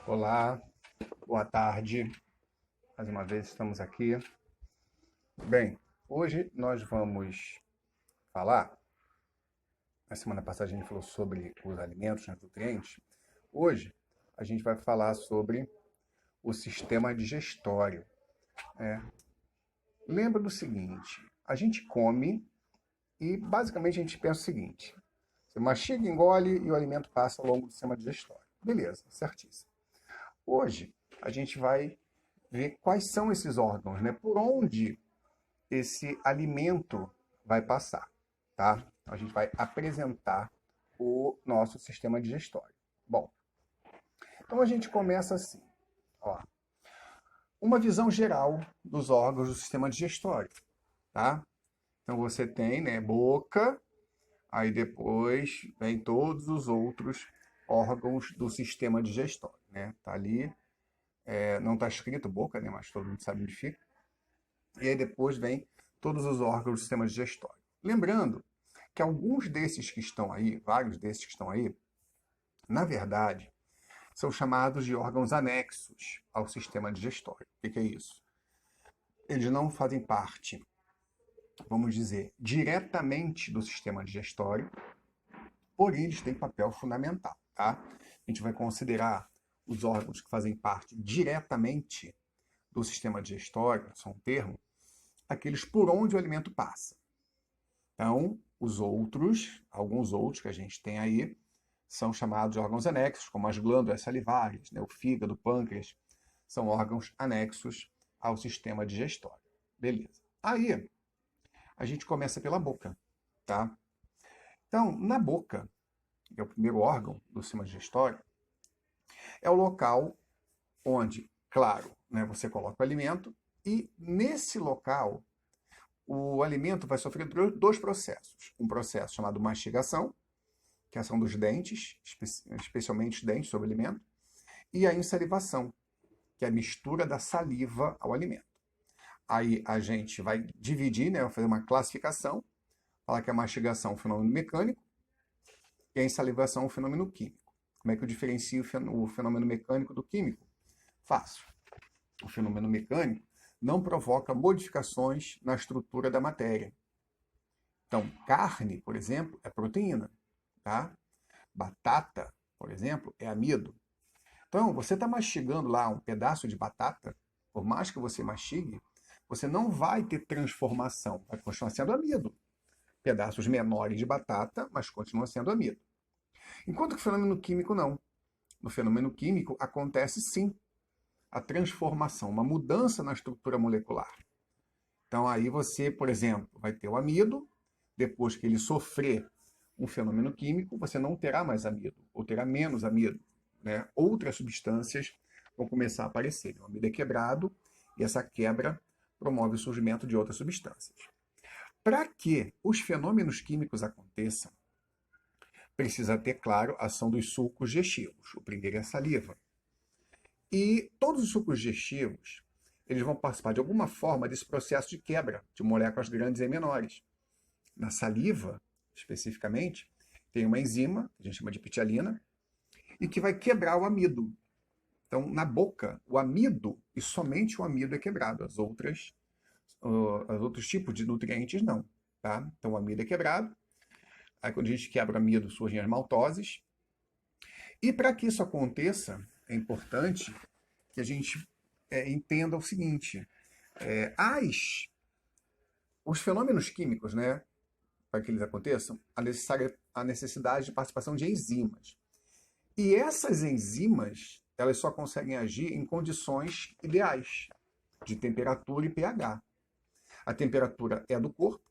Olá, boa tarde. Mais uma vez estamos aqui. Bem, hoje nós vamos falar. Na semana passada a gente falou sobre os alimentos, os nutrientes. Hoje a gente vai falar sobre o sistema digestório. Lembra do seguinte: a gente come e basicamente a gente pensa o seguinte: você mastiga, engole e o alimento passa ao longo do sistema digestório. Beleza, certíssimo. Hoje a gente vai ver quais são esses órgãos, né? Por onde esse alimento vai passar, tá? Então, a gente vai apresentar o nosso sistema digestório. Bom, então a gente começa assim, ó. Uma visão geral dos órgãos do sistema digestório, tá? Então você tem, né, boca, aí depois vem todos os outros órgãos do sistema digestório, né? Tá ali, não está escrito boca, né, mas todo mundo sabe onde fica. E aí depois vem todos os órgãos do sistema digestório. Lembrando que alguns desses que estão aí, vários desses que estão aí, na verdade, são chamados de órgãos anexos ao sistema digestório. O que é isso? Eles não fazem parte, vamos dizer, diretamente do sistema digestório, porém eles têm papel fundamental, tá? A gente vai considerar os órgãos que fazem parte diretamente do sistema digestório, são um termo, aqueles por onde o alimento passa. Então, os outros, alguns outros que a gente tem aí, são chamados de órgãos anexos, como as glândulas salivares, né, o fígado, o pâncreas, são órgãos anexos ao sistema digestório. Beleza. Aí, a gente começa pela boca, tá? Então, na boca, que é o primeiro órgão do sistema digestório, é o local onde, claro, né, você coloca o alimento e nesse local o alimento vai sofrer dois processos. Um processo chamado mastigação, que é a ação dos dentes, especialmente os dentes sobre o alimento, e a insalivação, que é a mistura da saliva ao alimento. Aí a gente vai dividir, né, vai fazer uma classificação, falar que a mastigação é um fenômeno mecânico e a insalivação é um fenômeno químico. Como é que eu diferencio o fenômeno mecânico do químico? Fácil. O fenômeno mecânico não provoca modificações na estrutura da matéria. Então, carne, por exemplo, é proteína, tá? Batata, por exemplo, é amido. Então, você está mastigando lá um pedaço de batata, por mais que você mastigue, você não vai ter transformação, vai continuar sendo amido. Pedaços menores de batata, mas continua sendo amido. Enquanto que o fenômeno químico não. No fenômeno químico acontece sim a transformação, uma mudança na estrutura molecular. Então aí você, por exemplo, vai ter o amido, depois que ele sofrer um fenômeno químico, você não terá mais amido, ou terá menos amido, né? Outras substâncias vão começar a aparecer. O amido é quebrado e essa quebra promove o surgimento de outras substâncias. Para que os fenômenos químicos aconteçam, precisa ter, claro, a ação dos sucos digestivos. O primeiro é a saliva. E todos os sucos digestivos, eles vão participar de alguma forma desse processo de quebra de moléculas grandes e menores. Na saliva, especificamente, tem uma enzima, que a gente chama de pitialina, e que vai quebrar o amido. Então, na boca, o amido, e somente o amido é quebrado. Os outros tipos de nutrientes não. Tá? Então, o amido é quebrado. Aí, quando a gente quebra o amido, surgem as maltoses. E para que isso aconteça, é importante que a gente entenda o seguinte: os fenômenos químicos, né, para que eles aconteçam, a necessidade de participação de enzimas. E essas enzimas, elas só conseguem agir em condições ideais, de temperatura e pH. A temperatura é a do corpo,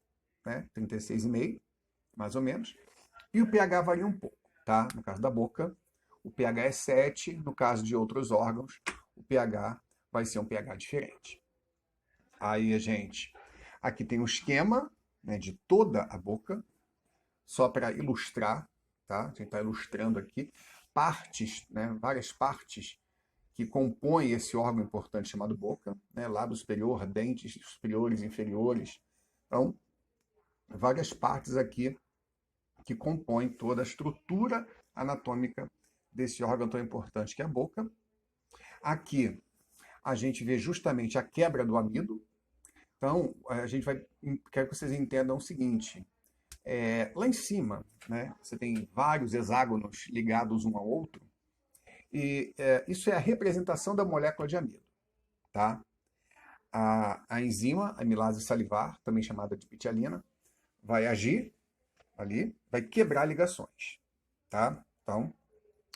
né, 36,5, mais ou menos, e o pH varia um pouco, tá? No caso da boca, o pH é 7, no caso de outros órgãos, o pH vai ser um pH diferente. Aí a gente, aqui tem o esquema, né, de toda a boca, só para ilustrar, tá? A gente está ilustrando aqui partes, né, várias partes que compõem esse órgão importante chamado boca, né, lábio superior, dentes superiores e inferiores. Então, várias partes aqui que compõem toda a estrutura anatômica desse órgão tão importante que é a boca. Aqui a gente vê justamente a quebra do amido. Então, quero que vocês entendam o seguinte. Lá em cima, né, você tem vários hexágonos ligados um ao outro, e isso é a representação da molécula de amido. Tá? A enzima, a amilase salivar, também chamada de pitialina, vai agir ali, vai quebrar ligações. Tá? Então,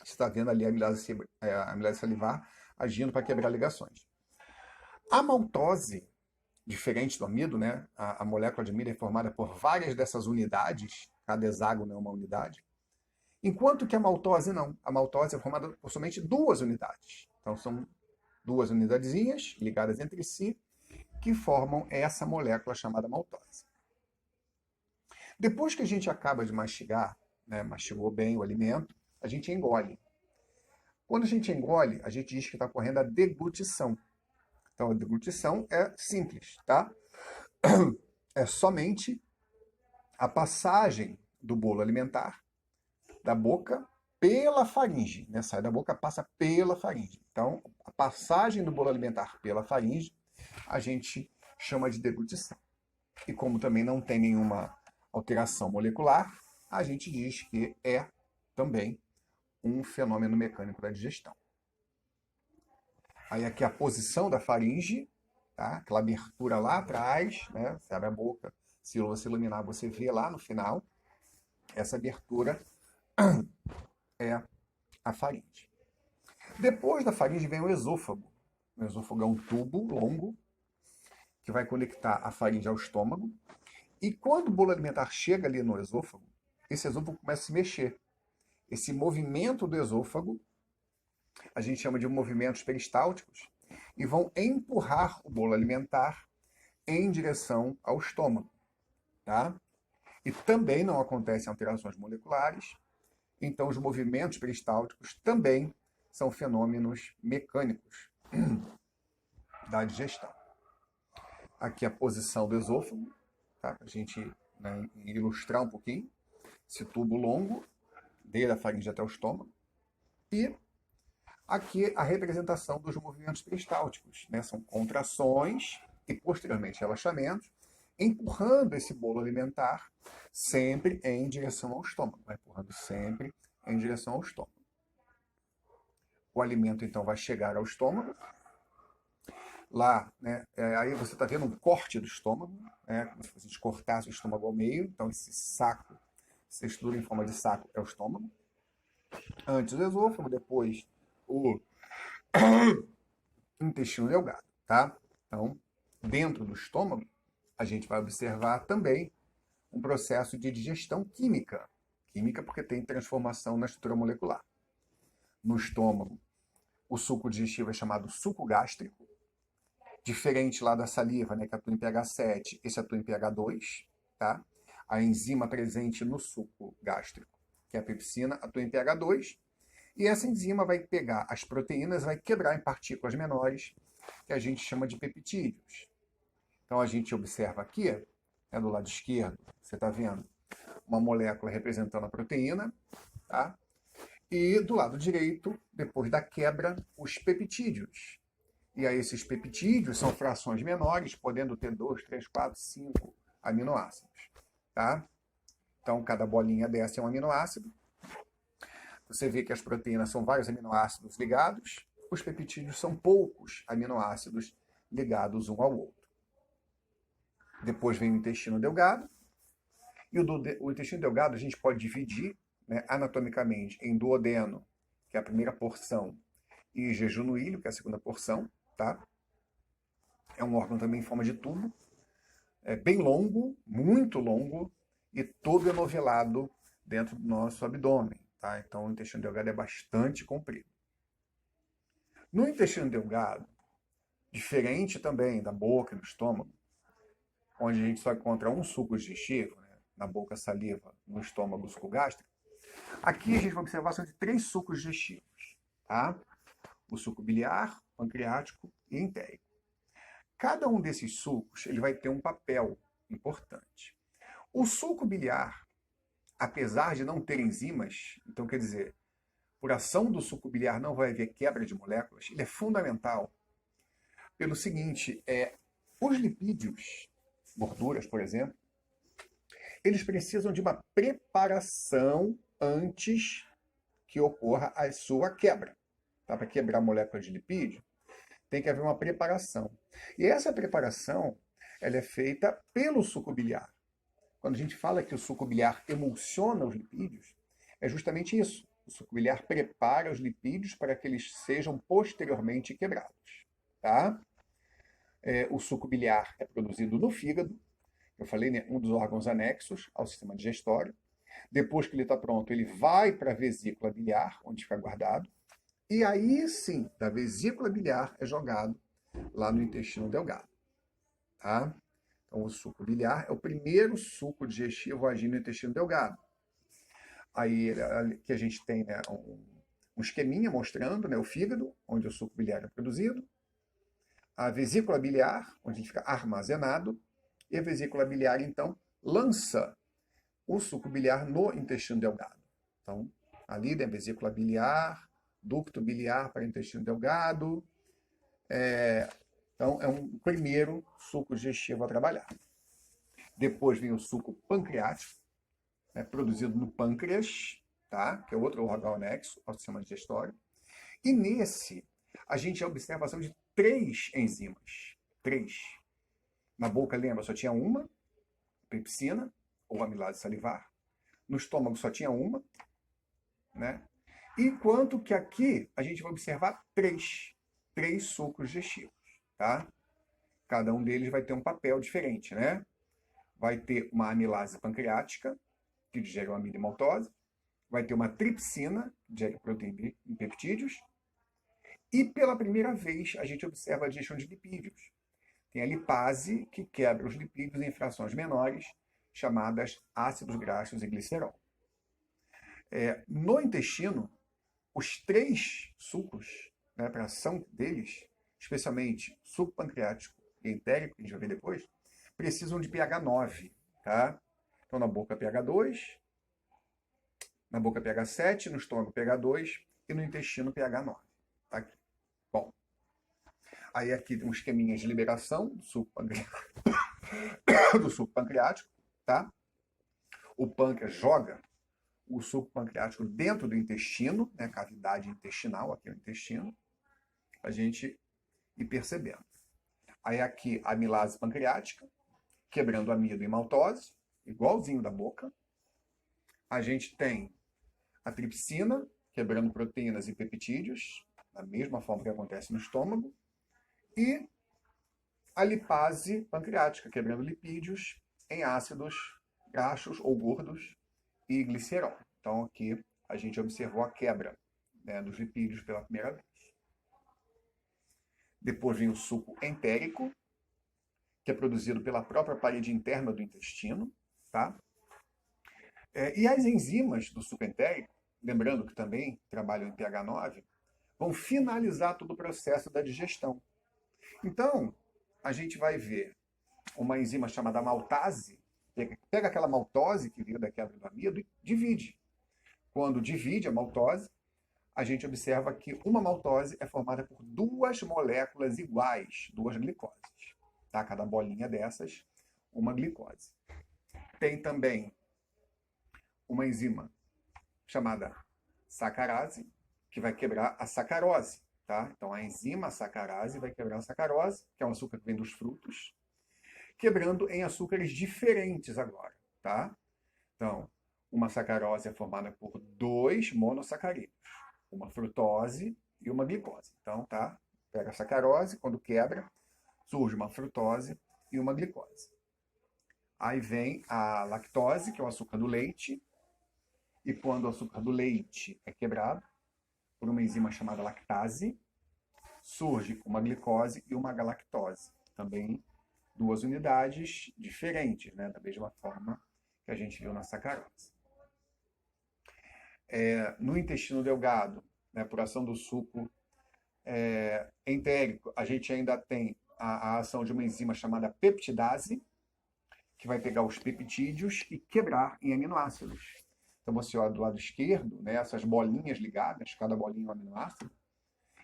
você está vendo ali a amilase salivar agindo para quebrar ligações. A maltose, diferente do amido, né? A molécula de amido é formada por várias dessas unidades, cada hexágono é uma unidade, enquanto que a maltose não. A maltose é formada por somente duas unidades. Então são duas unidadezinhas ligadas entre si que formam essa molécula chamada maltose. Depois que a gente acaba de mastigar, né, mastigou bem o alimento, a gente engole. Quando a gente engole, a gente diz que está ocorrendo a deglutição. Então, a deglutição é simples, tá? É somente a passagem do bolo alimentar da boca pela faringe, né? Sai da boca, passa pela faringe. Então, a passagem do bolo alimentar pela faringe, a gente chama de deglutição. E como também não tem nenhuma alteração molecular, a gente diz que é também um fenômeno mecânico da digestão. Aí aqui a posição da faringe, tá? Aquela abertura lá atrás, né? Você abre a boca, se você iluminar, você vê lá no final. Essa abertura é a faringe. Depois da faringe vem o esôfago. O esôfago é um tubo longo que vai conectar a faringe ao estômago. E quando o bolo alimentar chega ali no esôfago, esse esôfago começa a se mexer. Esse movimento do esôfago a gente chama de movimentos peristálticos, e vão empurrar o bolo alimentar em direção ao estômago. Tá? E também não acontecem alterações moleculares, então os movimentos peristálticos também são fenômenos mecânicos da digestão. Aqui a posição do esôfago, tá? Para a gente, né, ilustrar um pouquinho. Esse tubo longo, desde a faringe até o estômago. E aqui a representação dos movimentos peristálticos, né? São contrações e posteriormente relaxamentos, empurrando esse bolo alimentar sempre em direção ao estômago, vai empurrando sempre em direção ao estômago. O alimento então vai chegar ao estômago. Lá, né, aí você está vendo um corte do estômago, né, como se a gente cortasse o estômago ao meio. Então esse saco, essa estrutura em forma de saco é o estômago. Antes o esôfago, depois o intestino delgado, tá? Então, dentro do estômago, a gente vai observar também um processo de digestão química. Química porque tem transformação na estrutura molecular. No estômago, o suco digestivo é chamado suco gástrico, diferente lá da saliva, né, que atua em pH 7, esse atua em pH 2, tá? A enzima presente no suco gástrico, que é a pepsina, atua em pH 2, e essa enzima vai pegar as proteínas, vai quebrar em partículas menores, que a gente chama de peptídeos. Então a gente observa aqui, né, do lado esquerdo, você está vendo uma molécula representando a proteína, tá? E do lado direito, depois da quebra, os peptídeos. E aí esses peptídeos são frações menores, podendo ter 2, 3, 4, 5 aminoácidos, tá? Então cada bolinha dessa é um aminoácido. Você vê que as proteínas são vários aminoácidos ligados, os peptídeos são poucos aminoácidos ligados um ao outro. Depois vem o intestino delgado, e o intestino delgado a gente pode dividir, né, anatomicamente em duodeno, que é a primeira porção, e jejunoíleo, que é a segunda porção, tá? É um órgão também em forma de tubo, é bem longo, muito longo, e todo enovelado dentro do nosso abdômen. Tá? Então, o intestino delgado é bastante comprido. No intestino delgado, diferente também da boca e do estômago, onde a gente só encontra um suco digestivo, né? Na boca, saliva, no estômago, suco gástrico, aqui a gente vai observar são de 3 sucos digestivos. Tá? O suco biliar, pancreático e entérico. Cada um desses sucos ele vai ter um papel importante. O suco biliar, apesar de não ter enzimas, então quer dizer, por ação do suco biliar não vai haver quebra de moléculas, ele é fundamental pelo seguinte, os lipídios, gorduras, por exemplo, eles precisam de uma preparação antes que ocorra a sua quebra. Tá? Para quebrar a molécula de lipídio, tem que haver uma preparação. E essa preparação ela é feita pelo suco biliar. Quando a gente fala que o suco biliar emulsiona os lipídios, é justamente isso. O suco biliar prepara os lipídios para que eles sejam posteriormente quebrados. Tá? O suco biliar é produzido no fígado, eu falei, né, um dos órgãos anexos ao sistema digestório. Depois que ele está pronto, ele vai para a vesícula biliar, onde fica guardado. E aí sim, da vesícula biliar é jogado lá no intestino delgado. Tá? Então, o suco biliar é o primeiro suco digestivo a agir no intestino delgado. Aí que a gente tem, né, um esqueminha mostrando, né, o fígado, onde o suco biliar é produzido, a vesícula biliar, onde ele fica armazenado, e a vesícula biliar, então, lança o suco biliar no intestino delgado. Então, ali tem a vesícula biliar, ducto biliar para o intestino delgado. Então, é um primeiro suco digestivo a trabalhar. Depois vem o suco pancreático, produzido no pâncreas, tá? Que é outro órgão anexo ao sistema digestório. E nesse, a gente observa a ação de 3 enzimas. 3. Na boca, lembra, só tinha uma, pepsina, ou amilase salivar. No estômago só tinha uma, né? Enquanto que aqui a gente vai observar 3 sucos digestivos, tá? Cada um deles vai ter um papel diferente, né? Vai ter uma amilase pancreática, que digere o amido e maltose. Vai ter uma tripsina, que digere proteína e peptídeos. E pela primeira vez a gente observa a digestão de lipídios. Tem a lipase, que quebra os lipídios em frações menores, chamadas ácidos graxos e glicerol. No intestino, os 3 sucos, né, para a ação deles, especialmente suco pancreático e entérico, que a gente vai ver depois, precisam de pH 9. Tá? Então, na boca, pH 2, na boca, pH 7, no estômago, pH 2 e no intestino, pH 9. Tá aqui. Bom, aí aqui tem um esqueminha de liberação do suco pancreático, tá? O pâncreas joga o suco pancreático dentro do intestino, né, cavidade intestinal, aqui no intestino, a gente ir percebendo. Aí aqui a amilase pancreática, quebrando amido e maltose, igualzinho da boca. A gente tem a tripsina, quebrando proteínas e peptídeos, da mesma forma que acontece no estômago. E a lipase pancreática, quebrando lipídios em ácidos graxos ou gordos e glicerol. Então, aqui a gente observou a quebra, né, dos lipídios pela primeira vez. Depois vem o suco entérico, que é produzido pela própria parede interna do intestino. Tá? E as enzimas do suco entérico, lembrando que também trabalham em pH 9, vão finalizar todo o processo da digestão. Então, a gente vai ver uma enzima chamada maltase, pega aquela maltose que veio da quebra do amido e divide. Quando divide a maltose, a gente observa que uma maltose é formada por 2 moléculas iguais, 2 glicoses. Tá? Cada bolinha dessas, uma glicose. Tem também uma enzima chamada sacarase, que vai quebrar a sacarose. Tá? Então, a enzima sacarase vai quebrar a sacarose, que é um açúcar que vem dos frutos, quebrando em açúcares diferentes agora. Tá? Então, uma sacarose é formada por 2 monossacarídeos, uma frutose e uma glicose. Então, tá? Pega a sacarose, quando quebra, surge uma frutose e uma glicose. Aí vem a lactose, que é o açúcar do leite, e quando o açúcar do leite é quebrado por uma enzima chamada lactase, surge uma glicose e uma galactose. Também 2 unidades diferentes, né? Da mesma forma que a gente viu na sacarose. No intestino delgado, né, por ação do suco entérico, a gente ainda tem a ação de uma enzima chamada peptidase, que vai pegar os peptídeos e quebrar em aminoácidos. Então você olha do lado esquerdo, né, essas bolinhas ligadas, cada bolinha é um aminoácido.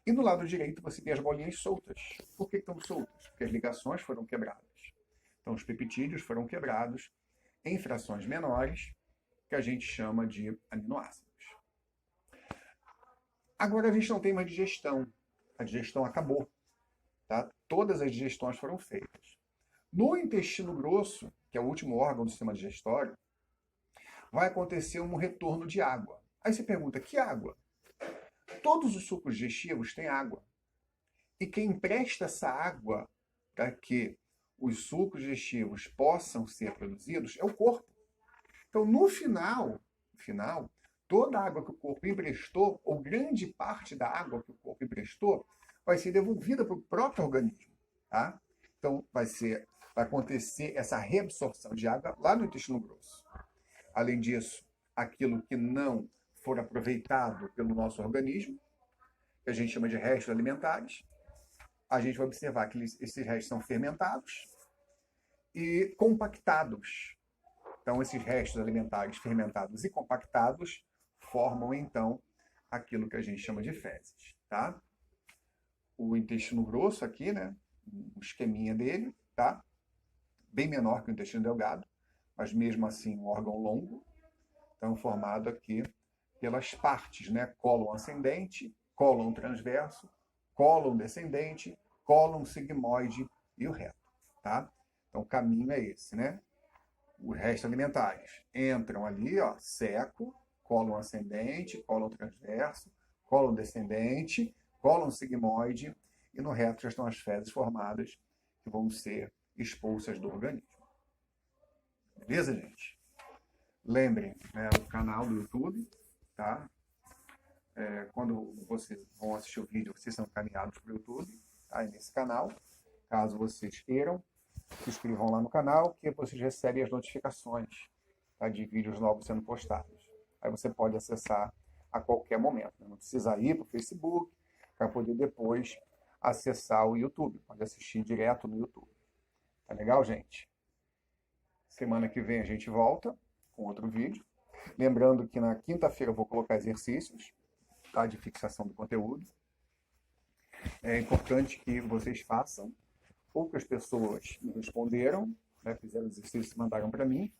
E do lado direito você vê as bolinhas soltas. Por que estão soltas? Porque as ligações foram quebradas. Então os peptídeos foram quebrados em frações menores, que a gente chama de aminoácidos. Agora a gente não tem mais digestão. A digestão acabou. Tá? Todas as digestões foram feitas. No intestino grosso, que é o último órgão do sistema digestório, vai acontecer um retorno de água. Aí você pergunta, que água? Todos os sucos digestivos têm água. E quem empresta essa água para que os sucos digestivos possam ser produzidos é o corpo. Então, no final, toda a água que o corpo emprestou, ou grande parte da água que o corpo emprestou, vai ser devolvida para o próprio organismo. Tá? Então, vai acontecer essa reabsorção de água lá no intestino grosso. Além disso, aquilo que não for aproveitado pelo nosso organismo, que a gente chama de restos alimentares, a gente vai observar que esses restos são fermentados e compactados. Então, esses restos alimentares fermentados e compactados formam, então, aquilo que a gente chama de fezes. Tá? O intestino grosso aqui, né? O esqueminha dele, tá? Bem menor que o intestino delgado, mas mesmo assim um órgão longo. Então, formado aqui pelas partes, né? Cólon ascendente, cólon transverso, cólon descendente, cólon sigmoide e o reto. Tá? Então, o caminho é esse, né? Os restos alimentares entram ali, ó, seco, cólon ascendente, cólon transverso, cólon descendente, cólon sigmoide, e no reto já estão as fezes formadas que vão ser expulsas do organismo. Beleza, gente? Lembrem, né, o canal do YouTube, tá? Quando vocês vão assistir o vídeo, vocês são encaminhados para o YouTube, tá? Nesse canal. Caso vocês queiram, se inscrevam lá no canal, que vocês recebem as notificações, tá, de vídeos novos sendo postados. Aí você pode acessar a qualquer momento. Né? Não precisa ir para o Facebook para poder depois acessar o YouTube. Pode assistir direto no YouTube. Tá legal, gente? Semana que vem a gente volta com outro vídeo. Lembrando que na quinta-feira eu vou colocar exercícios, tá, de fixação do conteúdo. É importante que vocês façam. Poucas pessoas me responderam, né, fizeram exercícios e mandaram para mim.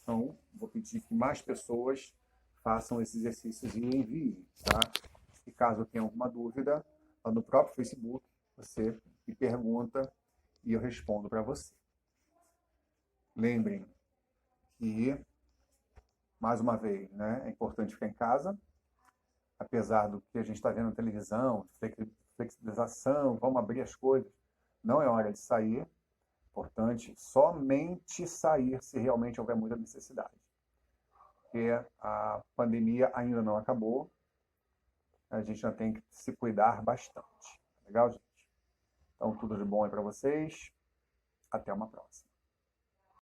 Então, vou pedir que mais pessoas façam esses exercícios e enviem. Tá? E caso tenha alguma dúvida, lá no próprio Facebook, você me pergunta e eu respondo para você. Lembrem que, mais uma vez, né, é importante ficar em casa, apesar do que a gente está vendo na televisão, flexibilização, vamos abrir as coisas. Não é hora de sair. Importante somente sair se realmente houver muita necessidade. Porque a pandemia ainda não acabou. A gente já tem que se cuidar bastante. Legal, gente? Então, tudo de bom aí para vocês. Até uma próxima.